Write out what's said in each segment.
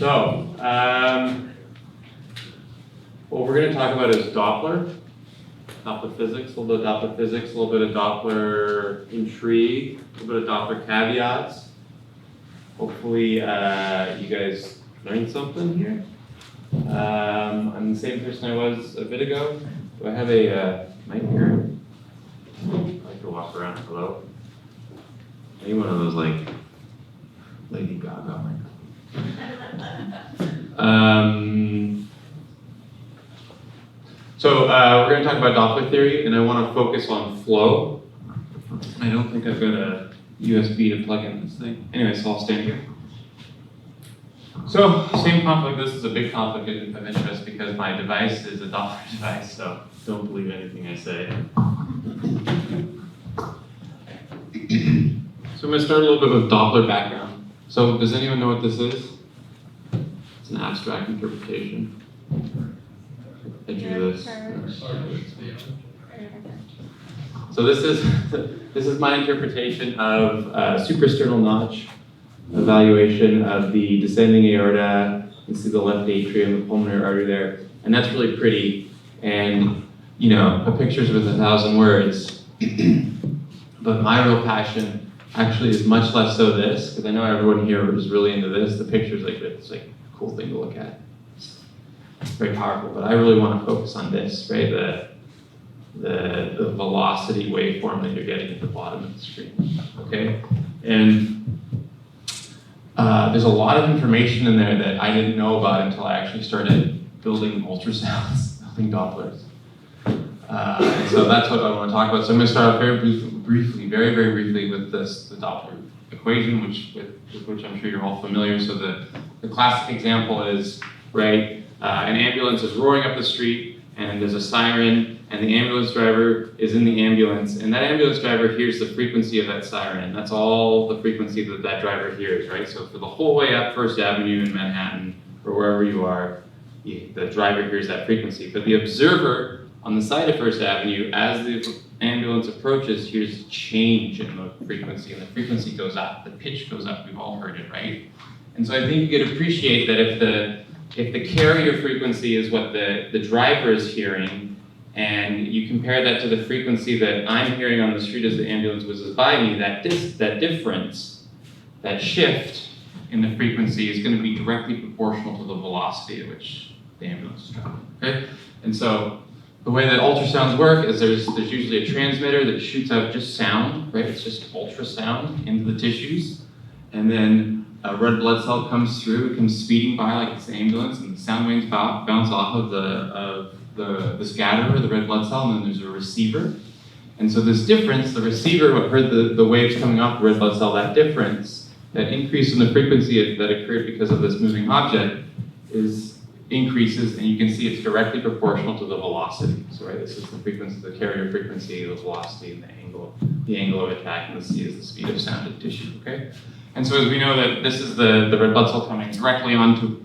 So, what we're going to talk about is Doppler physics, a little bit of Doppler physics, a little bit of Doppler intrigue, a little bit of Doppler caveats. Hopefully, you guys learned something here. I'm the same person I was a bit ago. Do I have a mic here? I like to walk around. Hello? Any one of those like Lady Gaga mics? So we're going to talk about Doppler theory, and I want to focus on flow. I don't think I've got a USB to plug in this thing. Anyway, so I'll stand here. So, same conflict. This is a big conflict of interest because my device is a Doppler device, so don't believe anything I say. So I'm going to start a little bit with Doppler background. So does anyone know what this is? It's an abstract interpretation. I drew this. So this is my interpretation of suprasternal notch evaluation of the descending aorta. You see the left atrium, the pulmonary artery there, and that's really pretty. And you know, a picture's worth 1,000 words. But my real passion actually is much less so this, because I know everyone here is really into this. The picture's like it's like a cool thing to look at. It's very powerful, but I really want to focus on this, right? The velocity waveform that you're getting at the bottom of the screen, okay? And there's a lot of information in there that I didn't know about until I actually started building ultrasounds, building Dopplers. And so that's what I want to talk about. So I'm going to start off very briefly with the Doppler equation, with which I'm sure you're all familiar. So the classic example is, right, an ambulance is roaring up the street, and there's a siren, and the ambulance driver is in the ambulance, and that ambulance driver hears the frequency of that siren. That's all the frequency that that driver hears, right? So for the whole way up First Avenue in Manhattan, or wherever you are, the driver hears that frequency. But the observer on the side of First Avenue, as the ambulance approaches, hears change in the frequency, and the frequency goes up, the pitch goes up. We've all heard it, right? And so I think you could appreciate that if the carrier frequency is what the driver is hearing, and you compare that to the frequency that I'm hearing on the street as the ambulance whizzes by me, that difference, that shift in the frequency is going to be directly proportional to the velocity at which the ambulance is traveling, okay? And so the way that ultrasounds work is there's usually a transmitter that shoots out just sound, right? It's just ultrasound into the tissues, and then a red blood cell comes through, it comes speeding by like it's an ambulance, and the sound waves bounce off of the scatterer, the red blood cell, and then there's a receiver. And so this difference, the receiver, what heard the waves coming off the red blood cell, that difference, that increase in the frequency that occurred because of this moving object increases, and you can see it's directly proportional to the velocity. So right, this is the frequency, the carrier frequency, the velocity, and the angle of attack, and the C is the speed of sound in tissue, okay? And so as we know that this is the red blood cell coming directly onto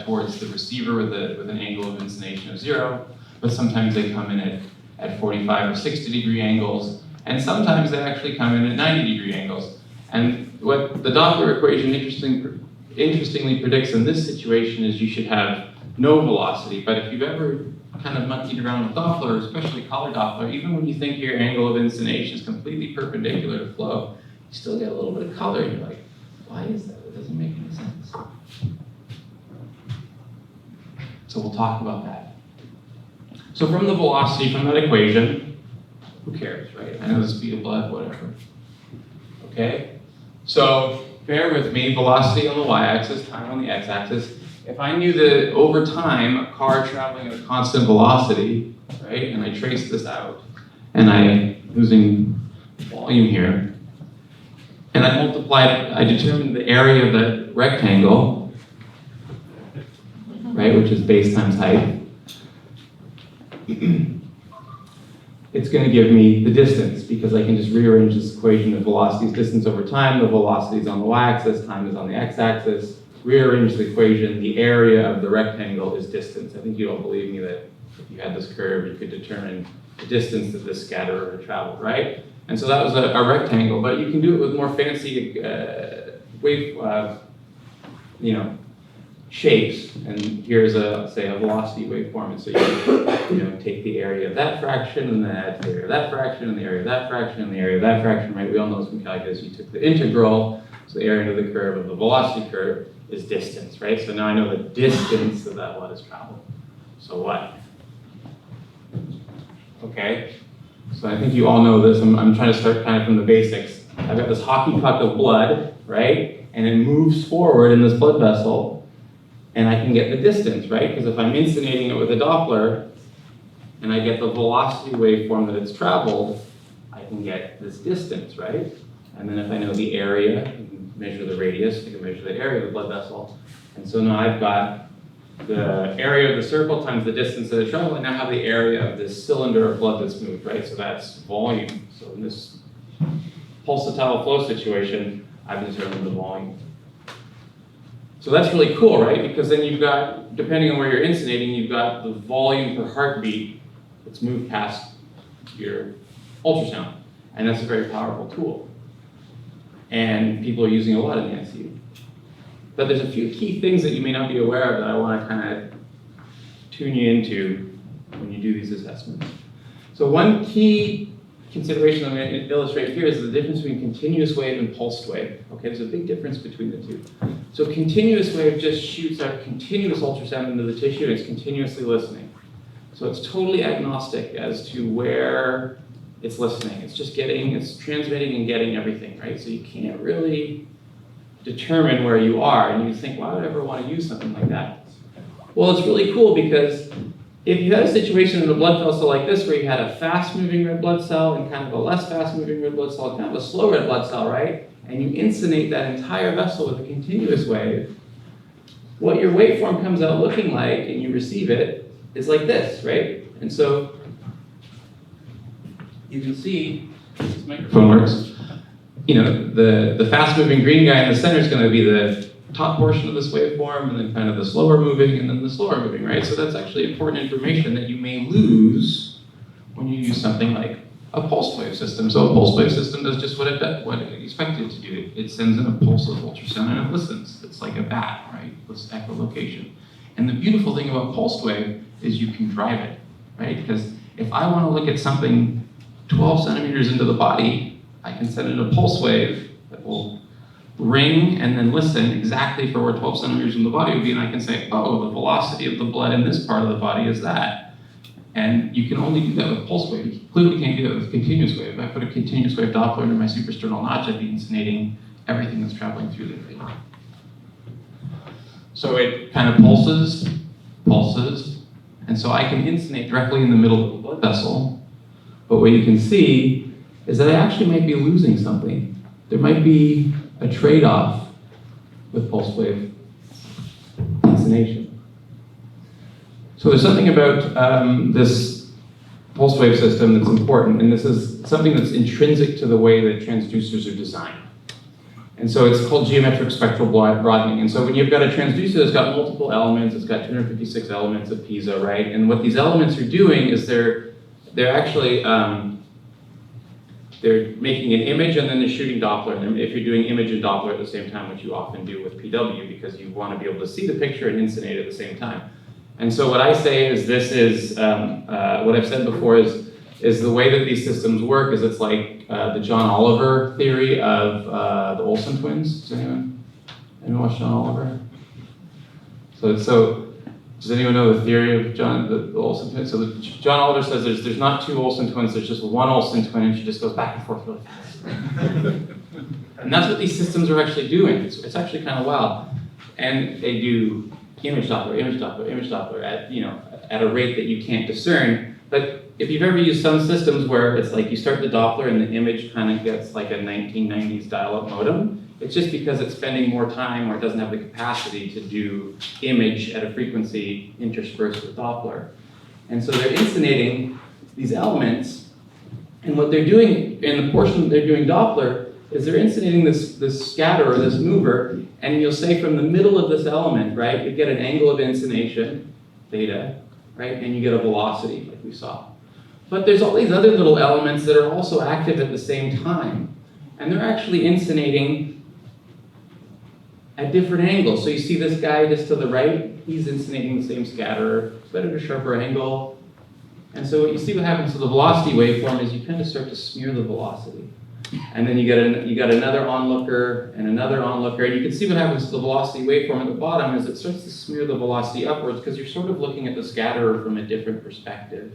towards the receiver with an angle of inclination of 0, but sometimes they come in at 45 or 60 degree angles, and sometimes they actually come in at 90 degree angles. And what the Doppler equation interestingly predicts in this situation is you should have no velocity, but if you've ever kind of monkeyed around with Doppler, especially color Doppler, even when you think your angle of inclination is completely perpendicular to flow, you still get a little bit of color, and you're like, why is that? It doesn't make any sense. So we'll talk about that. So from the velocity, from that equation, who cares, right? I know the speed of blood, whatever. Okay? So bear with me, velocity on the y-axis, time on the x-axis. If I knew that over time, a car traveling at a constant velocity, right, and I trace this out, and I'm using volume here, and I determined the area of that rectangle, right, which is base times height. It's going to give me the distance, because I can just rearrange this equation of velocity is distance over time, the velocity is on the y-axis, time is on the x-axis. Rearrange the equation, the area of the rectangle is distance. I think you all believe me that if you had this curve, you could determine the distance that this scatterer had traveled, right? And so that was a rectangle, but you can do it with more fancy shapes, and here's say a velocity waveform, and so you take the area of that fraction, and then add the area of that fraction, and the area of that fraction, and the area of that fraction, right? We all know this from calculus. You took the integral, so the area under the curve of the velocity curve is distance, right? So now I know the distance of that what is traveled. So what? Okay, so I think you all know this. I'm trying to start kind of from the basics. I've got this hockey puck of blood, right? And it moves forward in this blood vessel, and I can get the distance, right? Because if I'm insulating it with a Doppler, and I get the velocity waveform that it's traveled, I can get this distance, right? And then if I know the area, I can measure the radius, I can measure the area of the blood vessel. And so now I've got the area of the circle times the distance that it traveled, and now I have the area of this cylinder of blood that's moved, right? So that's volume. So in this pulsatile flow situation, I've determined the volume. So that's really cool, right? Because then you've got, depending on where you're insulating, you've got the volume per heartbeat that's moved past your ultrasound. And that's a very powerful tool. And people are using a lot in the ICU. But there's a few key things that you may not be aware of that I want to kind of tune you into when you do these assessments. So one key consideration I'm going to illustrate here is the difference between continuous wave and pulsed wave. Okay, there's a big difference between the two. So continuous wave just shoots out continuous ultrasound into the tissue, and it's continuously listening. So it's totally agnostic as to where it's listening. It's just it's transmitting and getting everything, right? So you can't really determine where you are, and you think, why would I ever want to use something like that? Well, it's really cool because if you had a situation in a blood vessel like this where you had a fast-moving red blood cell and kind of a less fast-moving red blood cell, kind of a slow red blood cell, right? And you insonate that entire vessel with a continuous wave, what your waveform comes out looking like, and you receive it, is like this, right? And so you can see, this microphone works, the fast-moving green guy in the center is going to be the top portion of this waveform, and then kind of the slower moving, and then the slower moving, right? So that's actually important information that you may lose when you use something like a pulse wave system. So a pulse wave system does just what it expects it to do. It sends in a pulse of ultrasound and it listens. It's like a bat, right? It's echolocation. And the beautiful thing about pulse wave is you can drive it, right? Because if I want to look at something 12 centimeters into the body, I can send in a pulse wave that will ring and then listen exactly for where 12 centimeters in the body would be, and I can say, oh, the velocity of the blood in this part of the body is that. And you can only do that with pulse wave. You clearly can't do that with continuous wave. If I put a continuous wave Doppler into my suprasternal notch, I'd be insonating everything that's traveling through the vein. So it kind of pulses, and so I can insonate directly in the middle of the blood vessel. But what you can see is that I actually might be losing something. There might be a trade-off with pulse wave insonation. So there's something about this pulse wave system that's important, and this is something that's intrinsic to the way that transducers are designed. And so it's called geometric spectral broadening. And so when you've got a transducer that's got multiple elements, it's got 256 elements of piezo, right? And what these elements are doing is they're actually they're making an image and then they're shooting Doppler. And if you're doing image and Doppler at the same time, which you often do with PW, because you want to be able to see the picture and insonate at the same time. And so what I say is this is, what I've said before is the way that these systems work is it's like the John Oliver theory of the Olsen twins. Does anyone watch John Oliver? So does anyone know the theory of the Olsen twins? So John Oliver says there's not two Olsen twins, there's just one Olsen twin, and she just goes back and forth really fast. And that's what these systems are actually doing. It's actually kind of wild. And they do image Doppler at a rate that you can't discern. But if you've ever used some systems where it's like you start the Doppler and the image kind of gets like a 1990s dial-up modem, it's just because it's spending more time or it doesn't have the capacity to do image at a frequency interspersed with Doppler. And so they're insonating these elements, and what they're doing in the portion that they're doing Doppler is they're insonating this scatter or this mover, and you'll say from the middle of this element, right, you get an angle of insonation, theta, right, and you get a velocity like we saw. But there's all these other little elements that are also active at the same time, and they're actually insonating at different angles. So you see this guy just to the right, he's incinerating the same scatterer, but at a sharper angle. And so what you see what happens to the velocity waveform is you kind of start to smear the velocity. And then you got another onlooker and another onlooker, and you can see what happens to the velocity waveform at the bottom is it starts to smear the velocity upwards because you're sort of looking at the scatterer from a different perspective.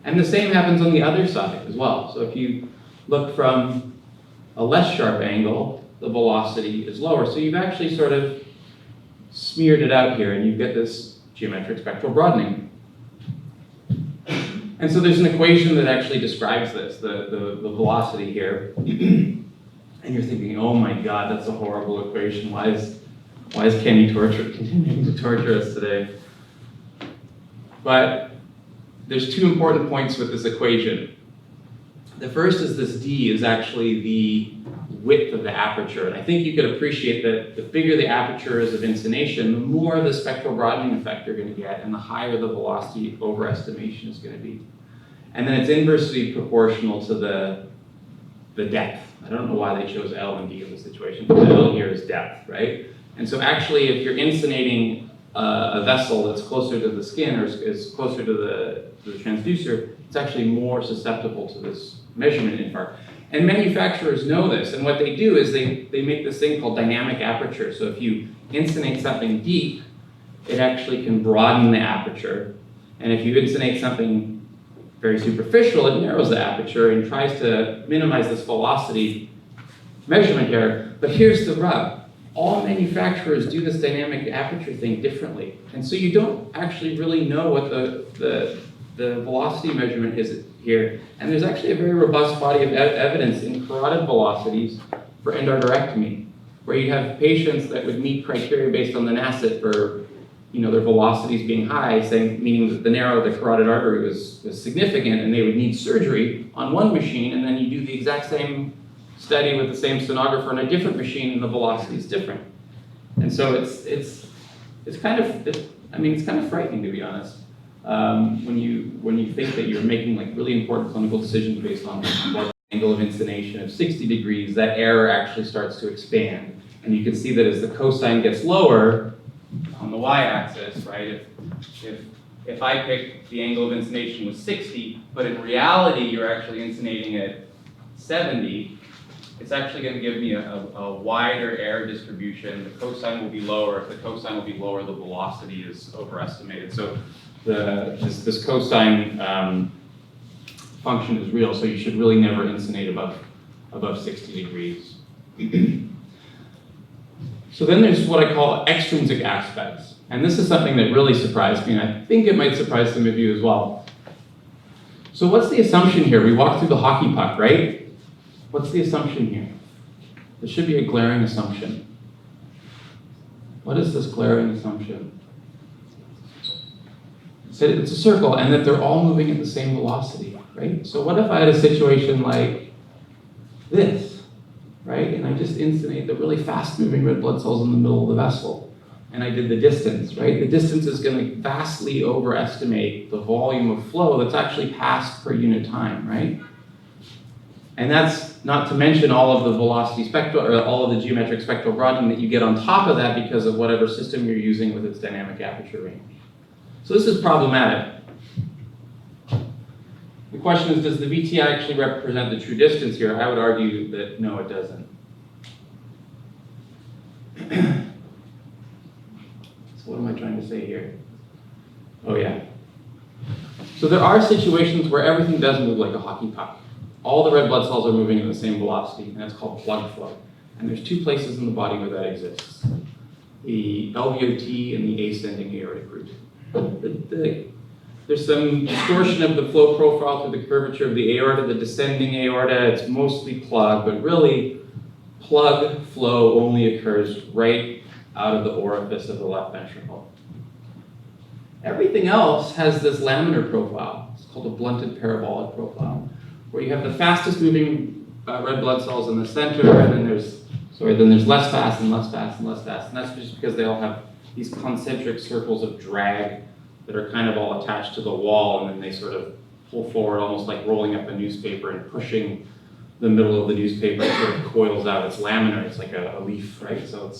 And the same happens on the other side as well. So if you look from a less sharp angle, the velocity is lower. So you've actually sort of smeared it out here, and you get this geometric spectral broadening. And so there's an equation that actually describes this, the velocity here. And you're thinking, oh my God, that's a horrible equation. Why is Kenny continuing to torture us today? But there's two important points with this equation. The first is this D is actually the width of the aperture. And I think you could appreciate that the bigger the aperture is of incination, the more the spectral broadening effect you're going to get, and the higher the velocity overestimation is going to be. And then it's inversely proportional to the depth. I don't know why they chose L and D in this situation, but the L here is depth, right? And so actually, if you're incinating a vessel that's closer to the skin or is closer to the transducer, it's actually more susceptible to this measurement infarct. And manufacturers know this, and what they do is they make this thing called dynamic aperture. So if you incinate something deep, it actually can broaden the aperture. And if you incinate something very superficial, it narrows the aperture and tries to minimize this velocity measurement error. But here's the rub. All manufacturers do this dynamic aperture thing differently. And so you don't actually really know what the velocity measurement is here. And there's actually a very robust body of evidence in carotid velocities for endarterectomy, where you have patients that would meet criteria based on the NASIT for their velocities being high, meaning that the narrow of the carotid artery was significant, and they would need surgery on one machine, and then you do the exact same study with the same sonographer on a different machine, and the velocity is different. And so it's kind of frightening, to be honest, when you think that you're making like really important clinical decisions based on an angle of incination of 60 degrees. That error actually starts to expand, and you can see that as the cosine gets lower on the y-axis, right? If I pick the angle of incination was 60, but in reality you're actually incinating at 70, it's actually going to give me a wider error distribution. The cosine will be lower. If the cosine will be lower, the velocity is overestimated. So this cosine function is real, so you should really never incinate above 60 degrees. So then there's what I call extrinsic aspects. And this is something that really surprised me, and I think it might surprise some of you as well. So what's the assumption here? We walked through the hockey puck, right? What's the assumption here? There should be a glaring assumption. What is this glaring assumption? So it's a circle, and that they're all moving at the same velocity, right? So what if I had a situation like this? Right? And I just incinate the really fast-moving red blood cells in the middle of the vessel. And I did the distance, right? The distance is going to vastly overestimate the volume of flow that's actually passed per unit time, right? And that's not to mention all of the velocity spectral, or all of the geometric spectral broadening that you get on top of that because of whatever system you're using with its dynamic aperture range. So this is problematic. The question is, does the VTI actually represent the true distance here? I would argue that no, it doesn't. So what am I trying to say here? Oh yeah. So there are situations where everything does move like a hockey puck. All the red blood cells are moving at the same velocity, and that's called plug flow. And there's two places in the body where that exists. The LVOT and the ascending aortic root. There's some distortion of the flow profile through the curvature of the aorta, the descending aorta. It's mostly plug, but really plug flow only occurs right out of the orifice of the left ventricle. Everything else has this laminar profile. It's called a blunted parabolic profile, where you have the fastest moving red blood cells in the center, and then there's less fast and less fast and less fast. And that's just because they all have these concentric circles of drag that are kind of all attached to the wall, and then they sort of pull forward almost like rolling up a newspaper and pushing the middle of the newspaper sort of coils out. It's laminar, it's like a leaf, right? So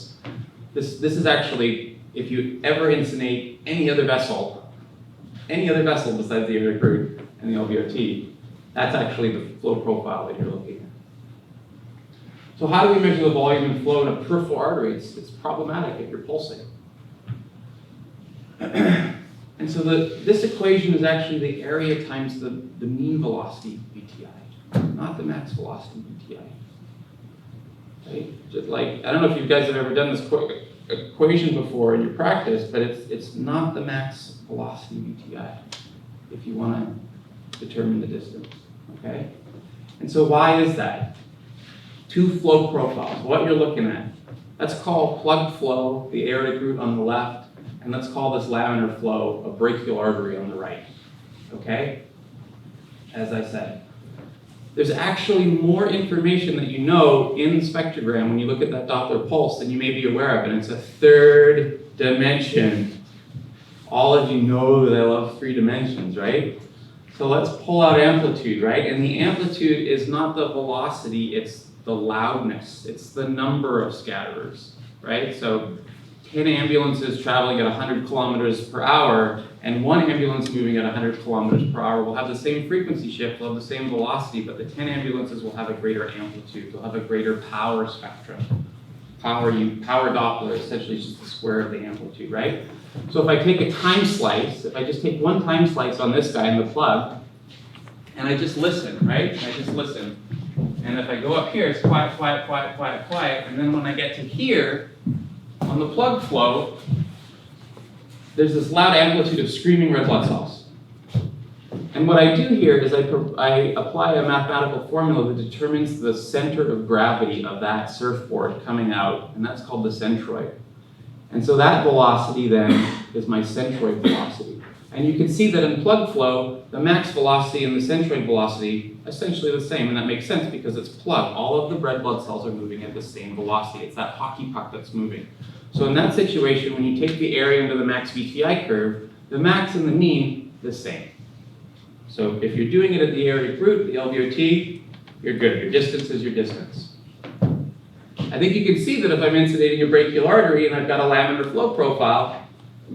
this is actually, if you ever insinate any other vessel besides the aortic root and the LVRT, that's actually the flow profile that you're looking at. So how do we measure the volume and flow in a peripheral artery? It's problematic if you're pulsing. And so this equation is actually the area times the mean velocity VTI, not the max velocity VTI. Right? Just like, I don't know if you guys have ever done this equation before in your practice, but it's not the max velocity VTI if you want to determine the distance. Okay? And so why is that? Two flow profiles, what you're looking at. Let's call plug flow the aortic root on the left, and let's call this laminar flow a brachial artery on the right. Okay? As I said, there's actually more information that you know in the spectrogram when you look at that Doppler pulse than you may be aware of, and it's a third dimension. All of you know that I love 3 dimensions, right? So let's pull out amplitude, right? And the amplitude is not the velocity, it's the loudness. It's the number of scatterers, right? So 10 ambulances traveling at 100 kilometers per hour and 1 ambulance moving at 100 kilometers per hour will have the same frequency shift, will have the same velocity, but the 10 ambulances will have a greater amplitude. They'll have a greater power spectrum. Power Doppler essentially is just the square of the amplitude, right? So if I take a time slice, if I just take one time slice on this guy in the plug, and I just listen, right? I just listen. And if I go up here, it's quiet, quiet, quiet, quiet, quiet. And then when I get to here, on the plug flow, there's this loud amplitude of screaming red blood cells. And what I do here is I apply a mathematical formula that determines the center of gravity of that surfboard coming out, and that's called the centroid. And so that velocity then is my centroid velocity. And you can see that in plug flow, the max velocity and the centroid velocity are essentially the same, and that makes sense because it's plug. All of the red blood cells are moving at the same velocity. It's that hockey puck that's moving. So in that situation, when you take the area under the max VTI curve, the max and the mean, the same. So if you're doing it at the aortic root, the LVRT, you're good. Your distance is your distance. I think you can see that if I'm insudating a brachial artery and I've got a laminar flow profile,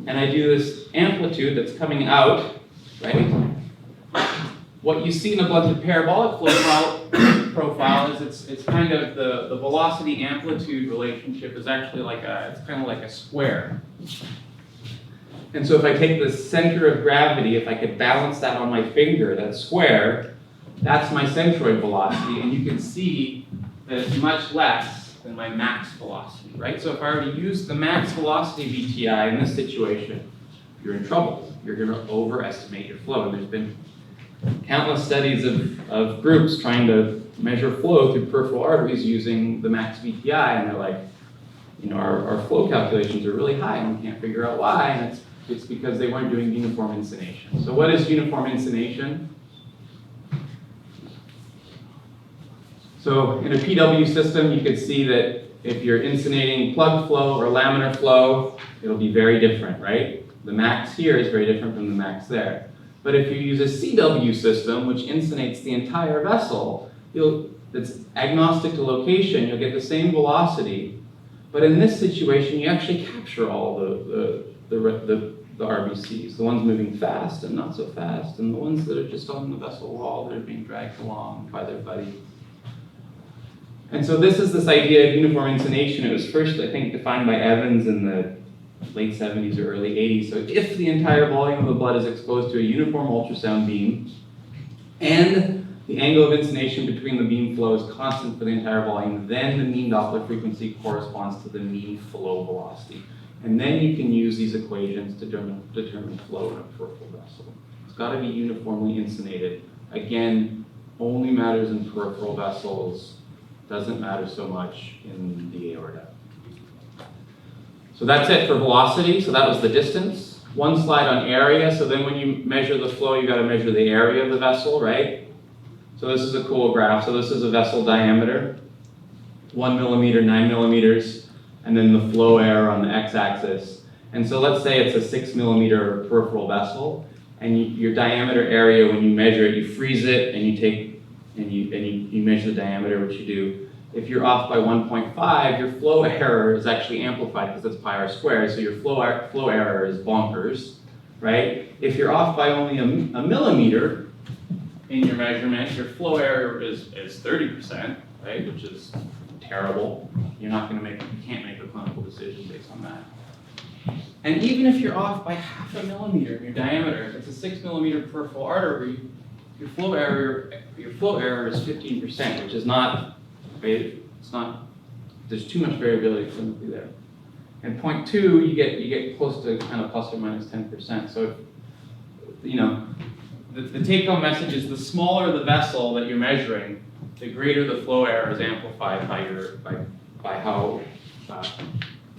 and I do this amplitude that's coming out, right? What you see in a blunted parabolic flow profile is it's kind of the velocity amplitude relationship is actually it's kind of like a square. And so if I take the center of gravity, if I could balance that on my finger, that square, that's my centroid velocity, and you can see that it's much less than my max velocity, right? So if I were to use the max velocity VTI in this situation, you're in trouble. You're going to overestimate your flow. And there's been countless studies of groups trying to measure flow through peripheral arteries using the max VTI, and they're like, our flow calculations are really high, and we can't figure out why, and it's because they weren't doing uniform insination. So what is uniform insination? So in a PW system, you can see that if you're insinating plug flow or laminar flow, it'll be very different, right? The max here is very different from the max there. But if you use a CW system, which insinates the entire vessel, that's agnostic to location, you'll get the same velocity. But in this situation, you actually capture all the RBCs, the ones moving fast and not so fast, and the ones that are just on the vessel wall that are being dragged along by their buddy. And so this idea of uniform insination. It was first, I think, defined by Evans in the late 70s or early 80s. So if the entire volume of the blood is exposed to a uniform ultrasound beam, and the angle of insination between the beam flow is constant for the entire volume, then the mean Doppler frequency corresponds to the mean flow velocity. And then you can use these equations to determine flow in a peripheral vessel. It's got to be uniformly insinated. Again, only matters in peripheral vessels. Doesn't matter so much in the aorta. So that's it for velocity. So that was the distance. One slide on area. So then when you measure the flow, you got to measure the area of the vessel, right? So this is a cool graph. So this is a vessel diameter, 1 millimeter, 9 millimeters, and then the flow error on the x-axis. And so let's say it's a 6 millimeter peripheral vessel, and your diameter area, when you measure it, you freeze it, and you take and you measure the diameter, which you do. If you're off by 1.5, your flow error is actually amplified because that's pi r squared, so your flow error is bonkers, right? If you're off by only a millimeter in your measurement, your flow error is 30%, right? Which is terrible. You can't make a clinical decision based on that. And even if you're off by half a millimeter in your diameter, if it's a 6 millimeter peripheral artery, your flow error is 15%, which is not, there's too much variability clinically there. And 0.2, you get close to kind of plus or minus 10%. So, the take-home message is the smaller the vessel that you're measuring, the greater the flow error is amplified by how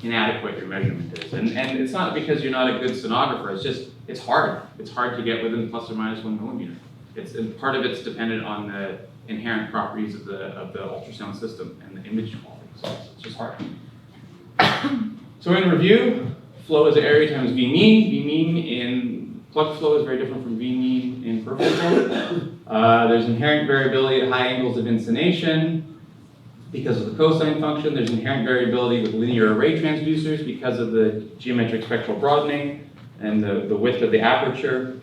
inadequate your measurement is. And it's not because you're not a good sonographer, it's hard. It's hard to get within plus or minus 1 millimeter. And part of it's dependent on the inherent properties of the ultrasound system and the image quality. So it's just hard. So in review, flow is area times V mean. V mean in plug flow is very different from V mean in peripheral flow. There's inherent variability at high angles of incination because of the cosine function. There's inherent variability with linear array transducers because of the geometric spectral broadening and the width of the aperture.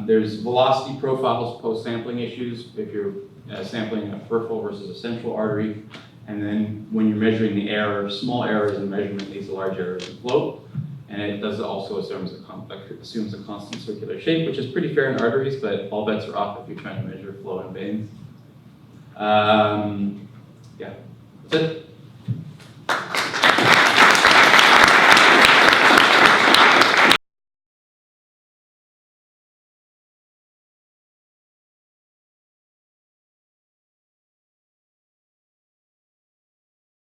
There's velocity profiles, post-sampling issues if you're sampling a peripheral versus a central artery. And then when you're measuring the error, small errors in measurement leads to large errors in flow. And it does also assumes a constant circular shape, which is pretty fair in arteries, but all bets are off if you're trying to measure flow in veins. Yeah, that's it.